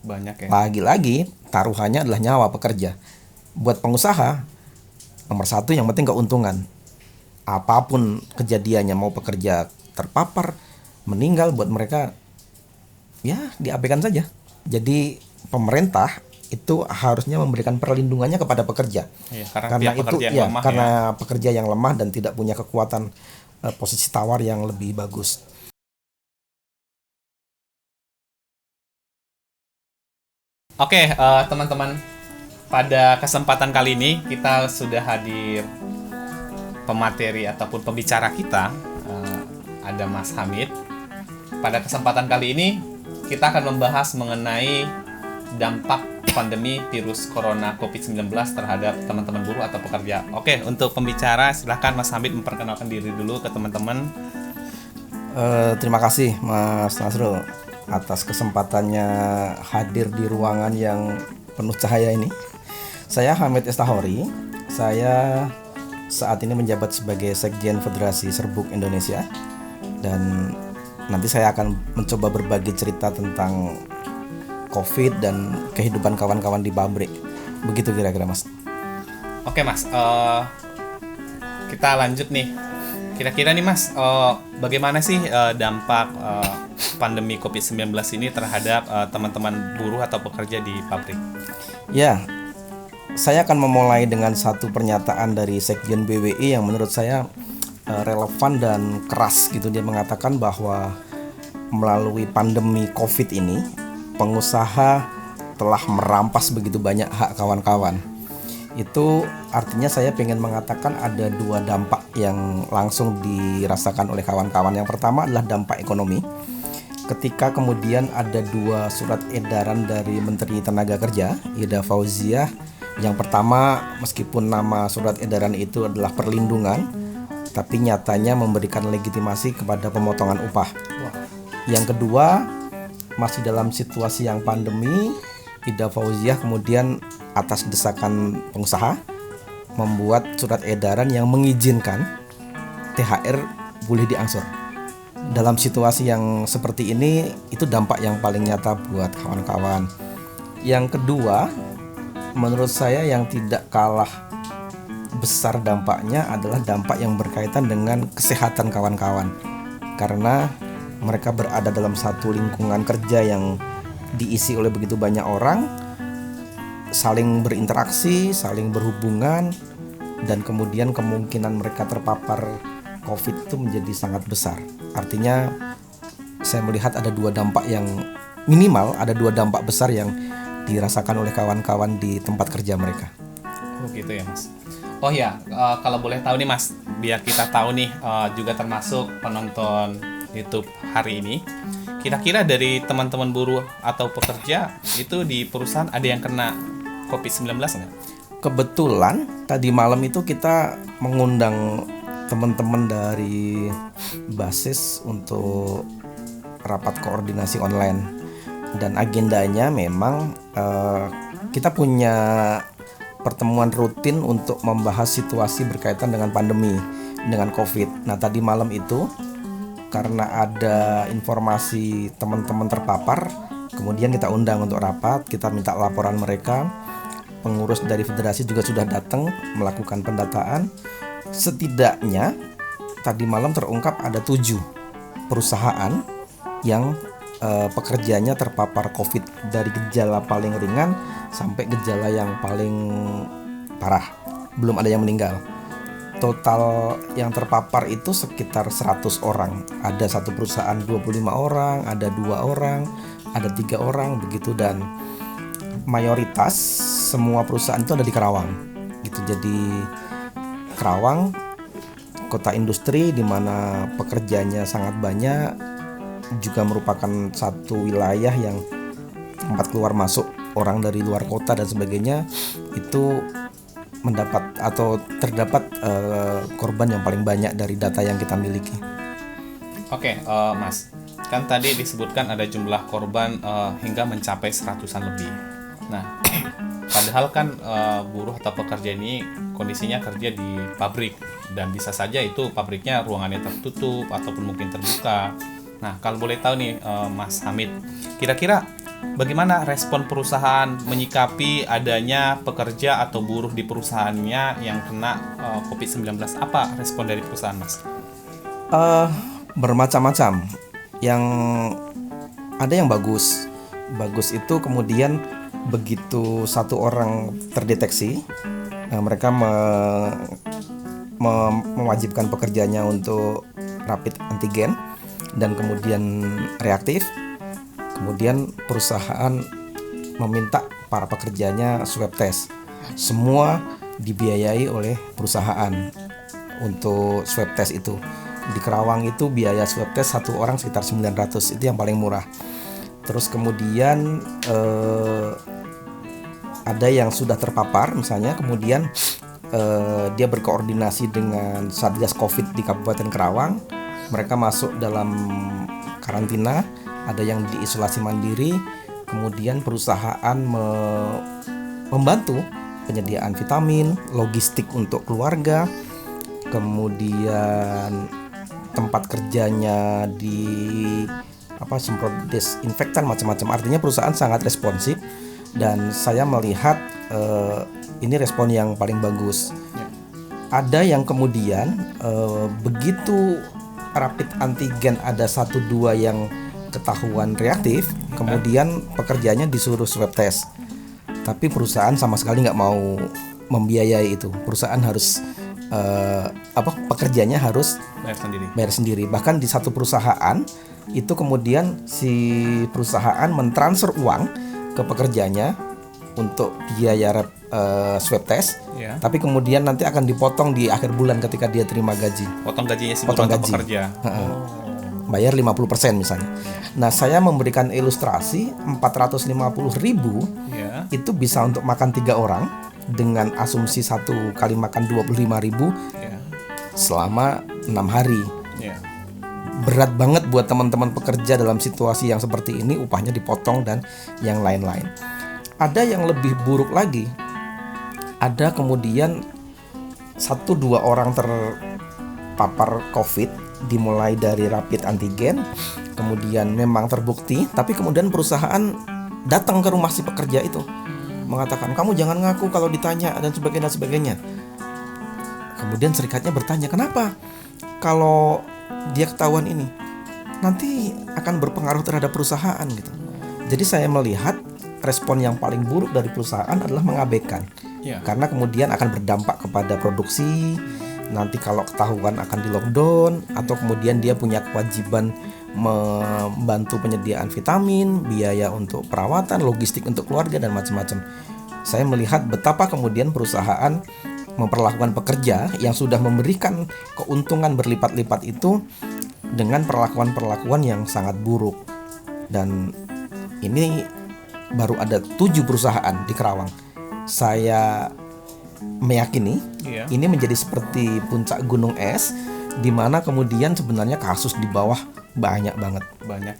banyak ya. Lagi-lagi taruhannya adalah nyawa pekerja. Buat pengusaha, nomor satu yang penting keuntungan. Apapun kejadiannya, mau pekerja terpapar, meninggal, buat mereka ya diabaikan saja. Jadi pemerintah itu harusnya memberikan perlindungannya kepada pekerja. Iya, karena Karena pihak itu pekerja yang ya, lemah ya. karena pekerja yang lemah dan tidak punya kekuatan posisi tawar yang lebih bagus. Oke, teman-teman, pada kesempatan kali ini kita sudah hadir pemateri ataupun pembicara kita, ada Mas Hamid. Pada kesempatan kali ini kita akan membahas mengenai dampak pandemi virus corona COVID-19 terhadap teman-teman buruh atau pekerja. Oke, untuk pembicara silahkan Mas Hamid memperkenalkan diri dulu ke teman-teman. Terima kasih Mas Nasrul atas kesempatannya hadir di ruangan yang penuh cahaya ini. Saya Hamid Estahori. Saya saat ini menjabat sebagai Sekjen Federasi Serbuk Indonesia, dan nanti saya akan mencoba berbagi cerita tentang COVID dan kehidupan kawan-kawan di pabrik. Begitu kira-kira, Mas. Oke Mas, kita lanjut nih. Kira-kira nih Mas, bagaimana sih dampak pandemi COVID-19 ini terhadap teman-teman buruh atau pekerja di pabrik? Ya, saya akan memulai dengan satu pernyataan dari Sekjen BWI yang menurut saya relevan dan keras gitu. Dia mengatakan bahwa melalui pandemi COVID ini, pengusaha telah merampas begitu banyak hak kawan-kawan. Itu artinya saya ingin mengatakan ada dua dampak yang langsung dirasakan oleh kawan-kawan. Yang pertama adalah dampak ekonomi. Ketika kemudian ada dua surat edaran dari Menteri Tenaga Kerja, Ida Fauziah. Yang pertama, meskipun nama surat edaran itu adalah perlindungan, tapi nyatanya memberikan legitimasi kepada pemotongan upah. Yang kedua, masih dalam situasi yang pandemi, Ida Fauziah kemudian atas desakan pengusaha membuat surat edaran yang mengizinkan THR boleh diangsur. Dalam situasi yang seperti ini, itu dampak yang paling nyata buat kawan-kawan. Yang kedua, menurut saya yang tidak kalah besar dampaknya adalah dampak yang berkaitan dengan kesehatan kawan-kawan. Karena mereka berada dalam satu lingkungan kerja yang diisi oleh begitu banyak orang, saling berinteraksi, saling berhubungan, dan kemudian kemungkinan mereka terpapar COVID itu menjadi sangat besar. Artinya saya melihat ada dua dampak yang minimal, ada dua dampak besar yang dirasakan oleh kawan-kawan di tempat kerja mereka. Oh gitu ya Mas. Oh ya, kalau boleh tahu nih Mas, biar kita tahu nih juga termasuk penonton YouTube hari ini. Kira-kira dari teman-teman buruh atau pekerja itu di perusahaan ada yang kena COVID-19 nggak? Kebetulan tadi malam itu kita mengundang teman-teman dari Basis untuk rapat koordinasi online, dan agendanya memang kita punya pertemuan rutin untuk membahas situasi berkaitan dengan pandemi, dengan COVID. Nah tadi malam itu karena ada informasi teman-teman terpapar, kemudian kita undang untuk rapat, kita minta laporan mereka. Pengurus dari federasi juga sudah datang melakukan pendataan. Setidaknya tadi malam terungkap ada 7 perusahaan yang pekerjanya terpapar COVID, dari gejala paling ringan sampai gejala yang paling parah. Belum ada yang meninggal. Total yang terpapar itu sekitar 100 orang. Ada satu perusahaan 25 orang, ada 2 orang, ada 3 orang begitu, dan mayoritas semua perusahaan itu ada di Karawang gitu. Jadi Karawang kota industri di mana pekerjanya sangat banyak, juga merupakan satu wilayah yang tempat keluar masuk orang dari luar kota dan sebagainya. Itu mendapat atau terdapat korban yang paling banyak dari data yang kita miliki. Oke, Mas, kan tadi disebutkan ada jumlah korban hingga mencapai 100-an lebih. Nah, padahal kan buruh atau pekerja ini kondisinya kerja di pabrik, dan bisa saja itu pabriknya ruangannya tertutup ataupun mungkin terbuka. Nah, kalau boleh tahu nih Mas Hamid, kira-kira bagaimana respon perusahaan menyikapi adanya pekerja atau buruh di perusahaannya yang kena COVID-19? Apa respon dari perusahaan, Mas? Bermacam-macam. Yang ada yang bagus. Bagus itu kemudian begitu satu orang terdeteksi, mereka mewajibkan pekerjanya untuk rapid antigen dan kemudian reaktif. Kemudian perusahaan meminta para pekerjanya swab test. Semua dibiayai oleh perusahaan untuk swab test itu. Di Kerawang itu biaya swab test satu orang sekitar 900, itu yang paling murah. Terus kemudian ada yang sudah terpapar misalnya, kemudian dia berkoordinasi dengan Satgas Covid di Kabupaten Kerawang. Mereka masuk dalam karantina, ada yang diisolasi mandiri. Kemudian perusahaan membantu penyediaan vitamin, logistik untuk keluarga, kemudian tempat kerjanya semprot desinfektan macam-macam. Artinya perusahaan sangat responsif dan saya melihat ini respon yang paling bagus. Ada yang kemudian begitu rapid antigen ada 1-2 yang ketahuan reaktif, kemudian pekerjanya disuruh swab test. Tapi perusahaan sama sekali nggak mau membiayai itu. Perusahaan harus pekerjanya harus bayar sendiri. Bahkan di satu perusahaan itu kemudian si perusahaan mentransfer uang ke pekerjanya untuk biaya swab test, tapi kemudian nanti akan dipotong di akhir bulan ketika dia terima gaji. Potong gajinya si pekerja. Bayar 50% misalnya. Nah, saya memberikan ilustrasi 450.000 itu bisa untuk makan 3 orang dengan asumsi satu kali makan 25.000 selama 6 hari. Berat banget buat teman-teman pekerja dalam situasi yang seperti ini, upahnya dipotong dan yang lain-lain. Ada yang lebih buruk lagi. Ada kemudian 1-2 orang terpapar COVID, dimulai dari rapid antigen, kemudian memang terbukti, tapi kemudian perusahaan datang ke rumah si pekerja itu, mengatakan kamu jangan ngaku kalau ditanya dan sebagainya. Kemudian serikatnya bertanya, kenapa kalau dia ketahuan ini nanti akan berpengaruh terhadap perusahaan gitu. Jadi saya melihat respon yang paling buruk dari perusahaan adalah mengabaikan, karena kemudian akan berdampak kepada produksi. Nanti kalau ketahuan akan di lockdown, atau kemudian dia punya kewajiban membantu penyediaan vitamin, biaya untuk perawatan, logistik untuk keluarga dan macam-macam. Saya melihat betapa kemudian perusahaan memperlakukan pekerja yang sudah memberikan keuntungan berlipat-lipat itu dengan perlakuan-perlakuan yang sangat buruk. Dan ini baru ada 7 perusahaan di Kerawang. Saya meyakini ini menjadi seperti puncak gunung es, di mana kemudian sebenarnya kasus di bawah banyak banget.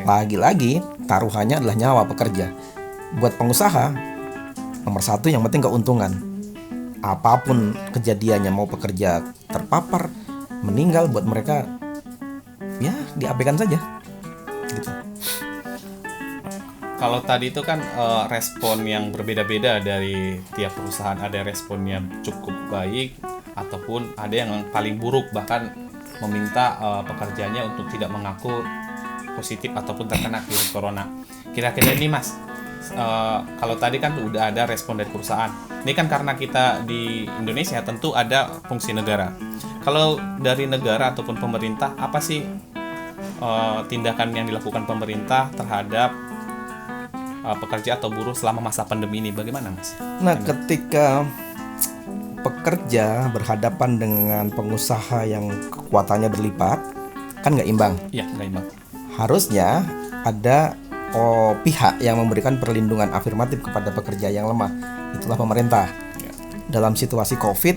Lagi-lagi taruhannya adalah nyawa pekerja. Buat pengusaha, nomor 1 yang penting keuntungan. Apapun kejadiannya, mau pekerja terpapar, meninggal, buat mereka ya diabaikan saja gitu. Kalau tadi itu kan respon yang berbeda-beda dari tiap perusahaan. Ada respon yang cukup baik ataupun ada yang paling buruk, bahkan meminta pekerjanya untuk tidak mengaku positif ataupun terkena virus corona. Kira-kira ini Mas, kalau tadi kan udah ada respon dari perusahaan. Ini kan karena kita di Indonesia tentu ada fungsi negara. Kalau dari negara ataupun pemerintah, apa sih tindakan yang dilakukan pemerintah terhadap pekerja atau buruh selama masa pandemi ini, bagaimana Mas? Nah, ketika pekerja berhadapan dengan pengusaha yang kekuatannya berlipat, kan nggak imbang. Iya, nggak imbang. Harusnya ada pihak yang memberikan perlindungan afirmatif kepada pekerja yang lemah. Itulah pemerintah. Dalam situasi COVID,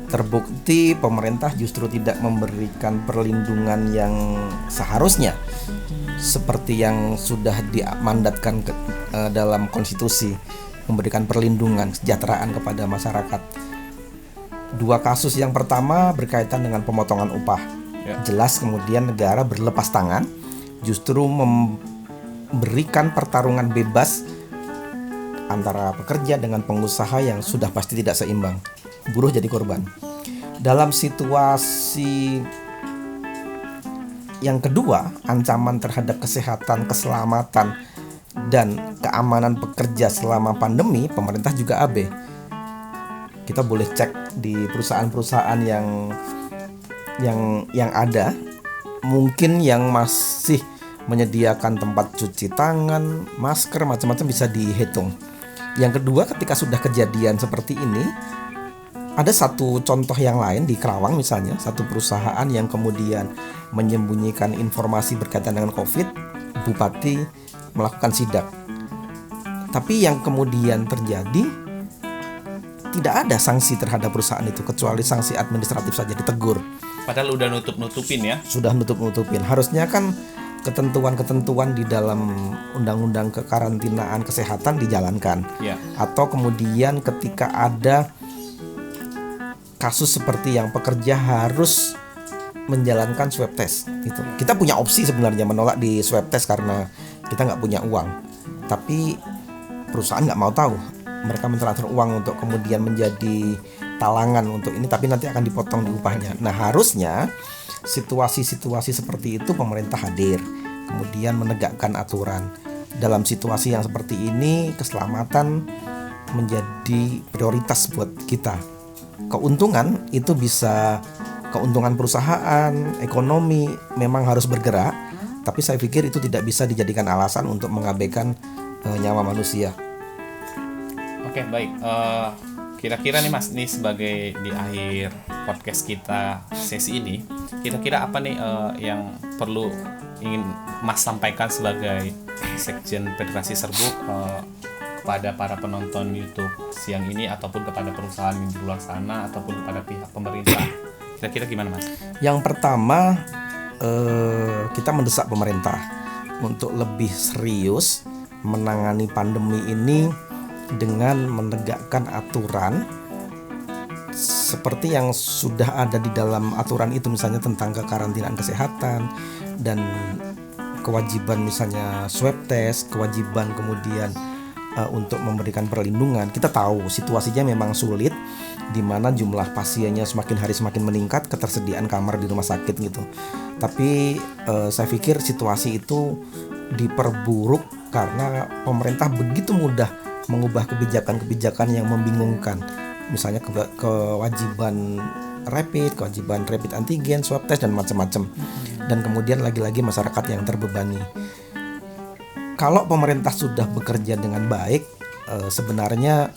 terbukti pemerintah justru tidak memberikan perlindungan yang seharusnya, seperti yang sudah dimandatkan dalam konstitusi, memberikan perlindungan kesejahteraan kepada masyarakat. 2 kasus yang pertama berkaitan dengan pemotongan upah. Jelas kemudian negara berlepas tangan, justru berikan pertarungan bebas antara pekerja dengan pengusaha yang sudah pasti tidak seimbang. Buruh jadi korban. Dalam situasi yang kedua, ancaman terhadap kesehatan, keselamatan, dan keamanan pekerja selama pandemi, pemerintah juga abe. Kita boleh cek di perusahaan-perusahaan yang ada, mungkin yang masih menyediakan tempat cuci tangan, masker, macam-macam bisa dihitung. Yang kedua, ketika sudah kejadian seperti ini, ada satu contoh yang lain di Kerawang misalnya, satu perusahaan yang kemudian menyembunyikan informasi berkaitan dengan COVID, bupati melakukan sidak. Tapi yang kemudian terjadi, tidak ada sanksi terhadap perusahaan itu kecuali sanksi administratif saja, ditegur. Padahal udah nutup-nutupin ya. Sudah nutup-nutupin. Harusnya kan ketentuan-ketentuan di dalam undang-undang kekarantinaan kesehatan dijalankan. Ya. Atau kemudian ketika ada kasus seperti yang pekerja harus menjalankan swab test gitu. Kita punya opsi sebenarnya menolak di swab test karena kita nggak punya uang. Tapi perusahaan nggak mau tahu. Mereka mentransfer uang untuk kemudian menjadi talangan untuk ini, tapi nanti akan dipotong di upahnya. Nah, harusnya situasi-situasi seperti itu pemerintah hadir, kemudian menegakkan aturan. Dalam situasi yang seperti ini, keselamatan menjadi prioritas buat kita. Keuntungan itu bisa keuntungan perusahaan, ekonomi memang harus bergerak, tapi saya pikir itu tidak bisa dijadikan alasan untuk mengabaikan nyawa manusia. Oke, baik. Kira-kira nih Mas, nih sebagai di akhir podcast kita sesi ini, kira-kira apa nih yang perlu ingin Mas sampaikan sebagai Sekjen Federasi Serbuk kepada para penonton YouTube siang ini, ataupun kepada perusahaan yang di luar sana, ataupun kepada pihak pemerintah? Kira-kira gimana Mas? Yang pertama, kita mendesak pemerintah untuk lebih serius menangani pandemi ini dengan menegakkan aturan seperti yang sudah ada di dalam aturan itu, misalnya tentang kekarantinaan kesehatan dan kewajiban misalnya swab test, kewajiban kemudian untuk memberikan perlindungan. Kita tahu situasinya memang sulit, di mana jumlah pasiennya semakin hari semakin meningkat, ketersediaan kamar di rumah sakit gitu. Tapi saya pikir situasi itu diperburuk karena pemerintah begitu mudah mengubah kebijakan-kebijakan yang membingungkan. Misalnya kewajiban rapid antigen, swab test dan macam-macam. Dan kemudian lagi-lagi masyarakat yang terbebani. Kalau pemerintah sudah bekerja dengan baik, sebenarnya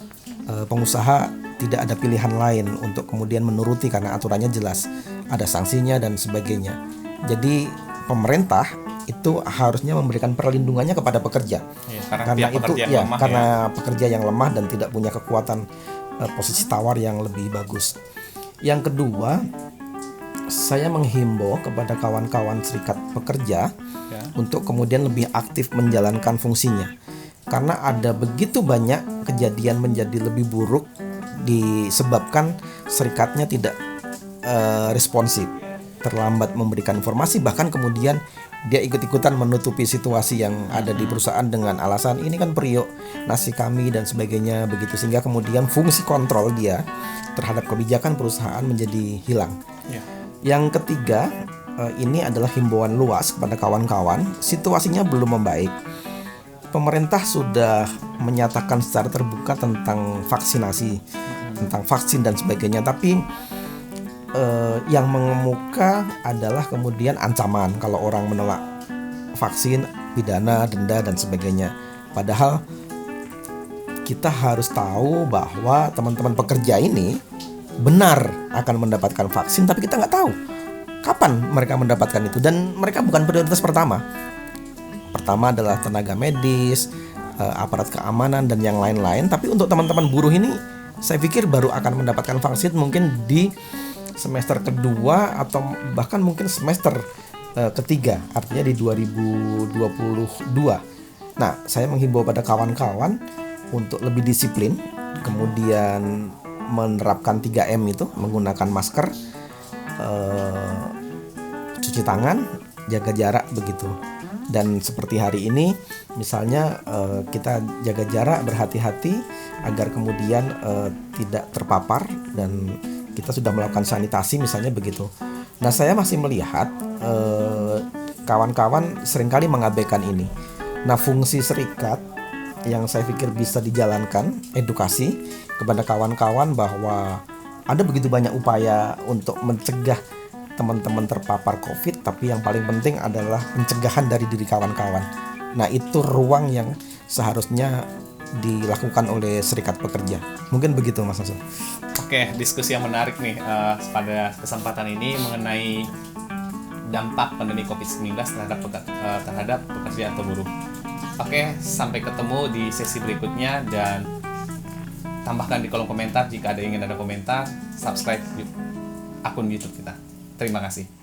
pengusaha tidak ada pilihan lain untuk kemudian menuruti karena aturannya jelas, ada sanksinya dan sebagainya. Jadi pemerintah itu harusnya memberikan perlindungannya kepada pekerja. Ya, karena itu karena pekerja yang lemah dan tidak punya kekuatan posisi tawar yang lebih bagus. Yang kedua, saya menghimbau kepada kawan-kawan serikat pekerja untuk kemudian lebih aktif menjalankan fungsinya. Karena ada begitu banyak kejadian menjadi lebih buruk disebabkan serikatnya tidak responsif, terlambat memberikan informasi, bahkan kemudian dia ikut-ikutan menutupi situasi yang ada di perusahaan dengan alasan ini kan periuk nasi kami dan sebagainya begitu, sehingga kemudian fungsi kontrol dia terhadap kebijakan perusahaan menjadi hilang. Yang ketiga, ini adalah himbauan luas kepada kawan-kawan. Situasinya belum membaik. Pemerintah sudah menyatakan secara terbuka tentang vaksinasi, tentang vaksin dan sebagainya, tapi yang mengemuka adalah kemudian ancaman kalau orang menolak vaksin, pidana, denda dan sebagainya. Padahal kita harus tahu bahwa teman-teman pekerja ini benar akan mendapatkan vaksin, tapi kita nggak tahu kapan mereka mendapatkan itu, dan mereka bukan prioritas pertama. Pertama adalah tenaga medis, aparat keamanan dan yang lain-lain. Tapi untuk teman-teman buruh ini, saya pikir baru akan mendapatkan vaksin mungkin di semester kedua atau bahkan mungkin semester ketiga, artinya di 2022. Nah, saya menghimbau pada kawan-kawan untuk lebih disiplin, kemudian menerapkan 3M itu, menggunakan masker, cuci tangan, jaga jarak begitu. Dan seperti hari ini, misalnya kita jaga jarak, berhati-hati agar kemudian tidak terpapar, dan kita sudah melakukan sanitasi misalnya begitu. Nah, saya masih melihat kawan-kawan seringkali mengabaikan ini. Nah, fungsi serikat yang saya pikir bisa dijalankan, edukasi kepada kawan-kawan bahwa ada begitu banyak upaya untuk mencegah teman-teman terpapar COVID, tapi yang paling penting adalah pencegahan dari diri kawan-kawan. Nah, itu ruang yang seharusnya dilakukan oleh serikat pekerja. Mungkin begitu, Mas Hasan. Oke, diskusi yang menarik nih pada kesempatan ini mengenai dampak pandemi COVID-19 terhadap pekerja atau buruh. Oke, sampai ketemu di sesi berikutnya, dan tambahkan di kolom komentar jika ada ingin ada komentar, subscribe akun YouTube kita. Terima kasih.